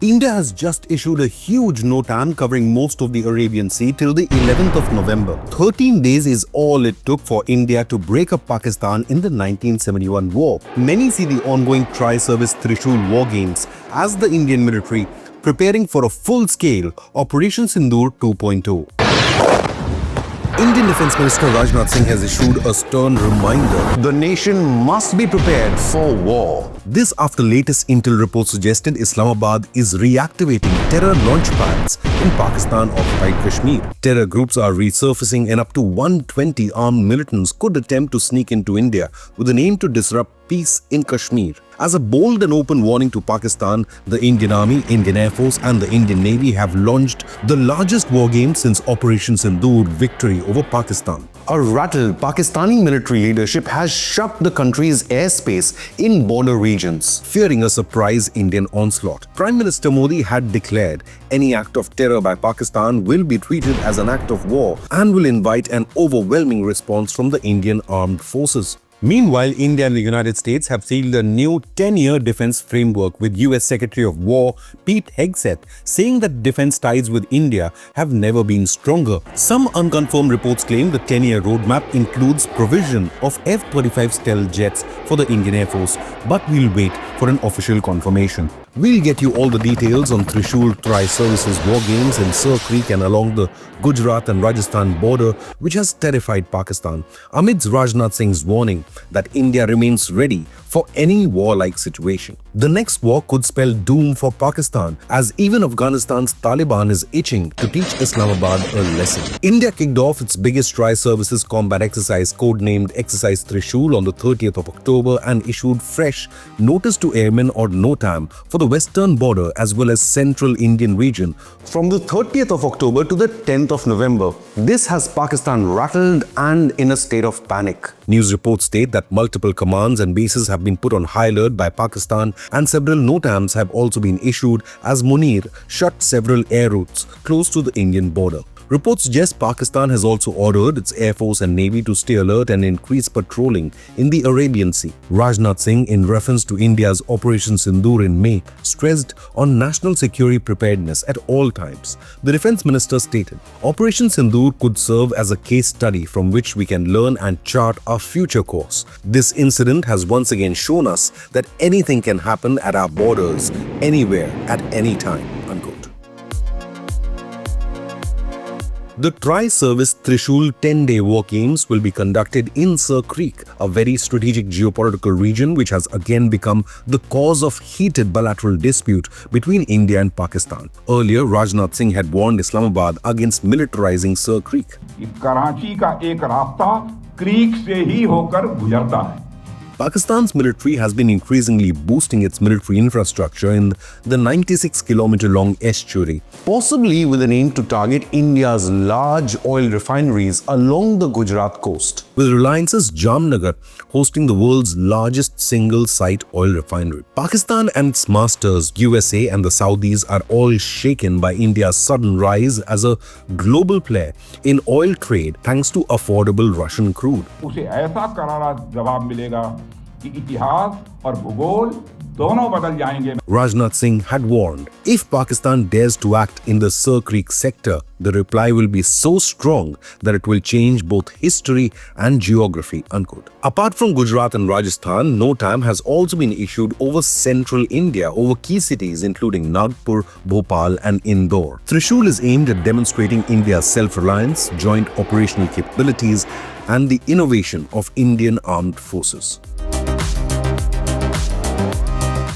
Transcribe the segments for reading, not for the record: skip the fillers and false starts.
India has just issued a huge NOTAM covering most of the Arabian Sea till the 11th of November. 13 days is all it took for India to break up Pakistan in the 1971 war. Many see the ongoing tri-service Trishul war games as the Indian military preparing for a full-scale Operation Sindoor 2.0. Indian Defence Minister Rajnath Singh has issued a stern reminder: the nation must be prepared for war. This after latest intel reports suggested Islamabad is reactivating terror launch pads in Pakistan-occupied Kashmir. Terror groups are resurfacing and up to 120 armed militants could attempt to sneak into India with an aim to disrupt peace in Kashmir. As a bold and open warning to Pakistan, the Indian Army, Indian Air Force and the Indian Navy have launched the largest war game since Operation Sindoor victory over Pakistan. A rattled Pakistani military leadership has shut the country's airspace in border regions, fearing a surprise Indian onslaught. Prime Minister Modi had declared any act of terror by Pakistan will be treated as an act of war and will invite an overwhelming response from the Indian armed forces. Meanwhile, India and the United States have sealed a new 10-year defense framework with US Secretary of War Pete Hegseth saying that defense ties with India have never been stronger. Some unconfirmed reports claim the 10-year roadmap includes provision of F-35 stealth jets for the Indian Air Force, but we'll wait for an official confirmation. We'll get you all the details on Trishul Tri-Services war games in Sir Creek and along the Gujarat and Rajasthan border, which has terrified Pakistan, amidst Rajnath Singh's warning that India remains ready for any war-like situation. The next war could spell doom for Pakistan, as even Afghanistan's Taliban is itching to teach Islamabad a lesson. India kicked off its biggest tri-services combat exercise, codenamed Exercise Trishul, on the 30th of October and issued fresh Notice to Airmen or NOTAM for the western border as well as central Indian region from the 30th of October to the 10th of November. This has Pakistan rattled and in a state of panic. News reports state that multiple commands and bases have been put on high alert by Pakistan and several NOTAMs have also been issued as Munir shut several air routes close to the Indian border. Reports suggest Pakistan has also ordered its Air Force and Navy to stay alert and increase patrolling in the Arabian Sea. Rajnath Singh, in reference to India's Operation Sindoor in May, stressed on national security preparedness at all times. The Defence Minister stated, "Operation Sindoor could serve as a case study from which we can learn and chart our future course. This incident has once again shown us that anything can happen at our borders, anywhere, at any time." Unquote. The tri-service Trishul 10-day war games will be conducted in Sir Creek, a very strategic geopolitical region which has again become the cause of heated bilateral dispute between India and Pakistan. Earlier, Rajnath Singh had warned Islamabad against militarizing Sir Creek. Karachi का एक रास्ता creek से ही होकर गुजरता है. Pakistan's military has been increasingly boosting its military infrastructure in the 96-kilometer-long estuary, possibly with an aim to target India's large oil refineries along the Gujarat coast, with Reliance's Jamnagar hosting the world's largest single-site oil refinery. Pakistan and its masters, USA and the Saudis, are all shaken by India's sudden rise as a global player in oil trade thanks to affordable Russian crude. उसे ऐसा करारा जवाब मिलेगा कि इतिहास और भूगोल दोनों बदल जाएंगे. Rajnath Singh had warned, if Pakistan dares to act in the Sir Creek sector, the reply will be so strong that it will change both history and geography. Unquote. Apart from Gujarat and Rajasthan, NOTAM has also been issued over central India, over key cities including Nagpur, Bhopal and Indore. Trishul is aimed at demonstrating India's self-reliance, joint operational capabilities and the innovation of Indian armed forces.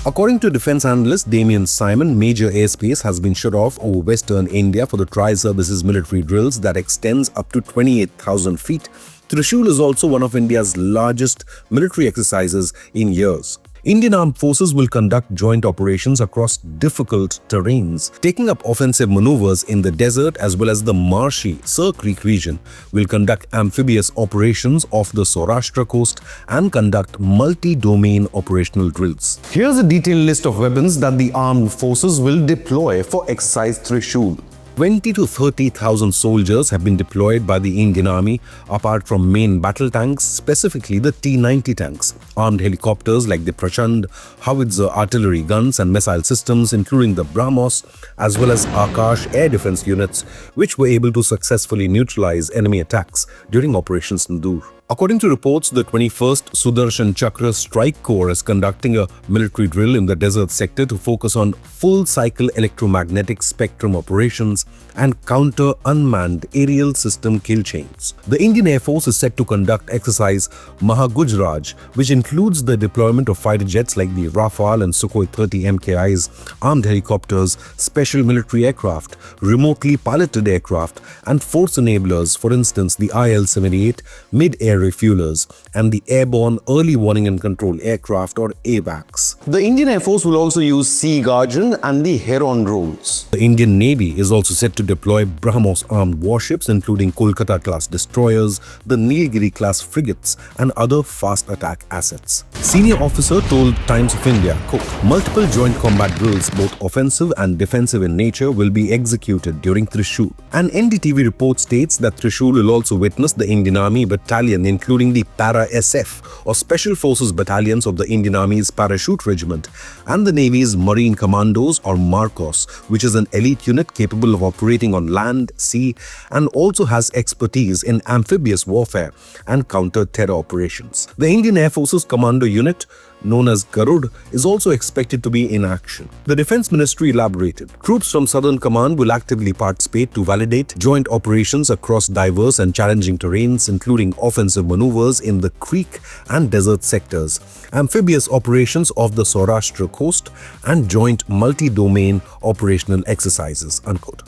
According to defense analyst Damian Simon, major airspace has been shut off over western India for the tri-services military drills that extends up to 28,000 feet. Trishul is also one of India's largest military exercises in years. Indian armed forces will conduct joint operations across difficult terrains, taking up offensive maneuvers in the desert as well as the marshy Sir Creek region, will conduct amphibious operations off the Saurashtra coast and conduct multi-domain operational drills. Here's a detailed list of weapons that the armed forces will deploy for Exercise Trishul. 20 to 30,000 soldiers have been deployed by the Indian Army, apart from main battle tanks, specifically the T-90 tanks, armed helicopters like the Prachand, howitzer artillery guns and missile systems, including the BrahMos, as well as Akash air defense units, which were able to successfully neutralize enemy attacks during Operation Sindoor. According to reports, the 21st Sudarshan Chakra Strike Corps is conducting a military drill in the desert sector to focus on full-cycle electromagnetic spectrum operations and counter unmanned aerial system kill chains. The Indian Air Force is set to conduct exercise Mahagujraj, which includes the deployment of fighter jets like the Rafale and Sukhoi 30 MKIs, armed helicopters, special military aircraft, remotely piloted aircraft, and force enablers, for instance the IL-78 mid-air refuelers and the Airborne Early Warning and Control Aircraft or AWACS. The Indian Air Force will also use Sea Guardian and the Heron drones. The Indian Navy is also set to deploy BrahMos armed warships, including Kolkata-class destroyers, the Nilgiri-class frigates, and other fast attack assets. Senior officer told Times of India, quote, multiple joint combat drills, both offensive and defensive in nature, will be executed during Trishul. An NDTV report states that Trishul will also witness the Indian Army battalion, including the Para-SF or Special Forces battalions of the Indian Army's Parachute Regiment and the Navy's Marine Commandos or MARCOS, which is an elite unit capable of operating on land, sea, and also has expertise in amphibious warfare and counter-terror operations. The Indian Air Force's commando unit, known as Garud, is also expected to be in action. The Defense Ministry elaborated, troops from Southern Command will actively participate to validate joint operations across diverse and challenging terrains, including offensive maneuvers in the creek and desert sectors, amphibious operations off the Saurashtra coast, and joint multi-domain operational exercises, unquote.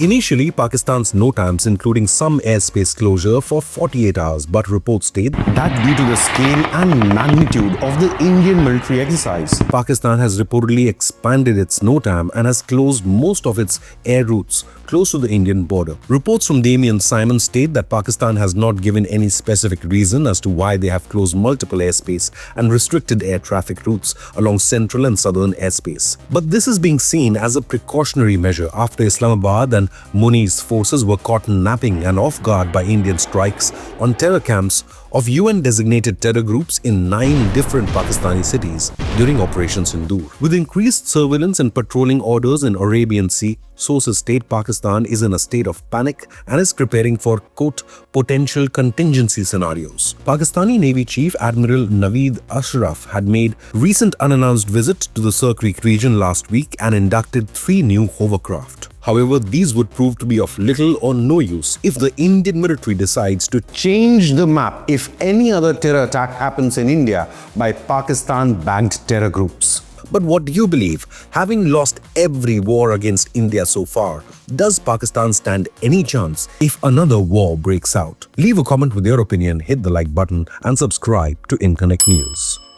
Initially, Pakistan's NOTAMs, including some airspace closure for 48 hours, but reports state that due to the scale and magnitude of the Indian military exercise, Pakistan has reportedly expanded its NOTAM and has closed most of its air routes close to the Indian border. Reports from Damien Simon state that Pakistan has not given any specific reason as to why they have closed multiple airspace and restricted air traffic routes along central and southern airspace. But this is being seen as a precautionary measure after Islamabad and Muni's forces were caught napping and off guard by Indian strikes on terror camps of UN-designated terror groups in 9 different Pakistani cities during Operation Sindoor. With increased surveillance and patrolling orders in Arabian Sea, sources state Pakistan is in a state of panic and is preparing for, quote, potential contingency scenarios. Pakistani Navy Chief Admiral Naveed Ashraf had made recent unannounced visit to the Sir Creek region last week and inducted 3 new hovercraft. However, these would prove to be of little or no use if the Indian military decides to change the map if any other terror attack happens in India by Pakistan-backed terror groups. But what do you believe? Having lost every war against India so far, does Pakistan stand any chance if another war breaks out? Leave a comment with your opinion, hit the like button and subscribe to Inconnect News.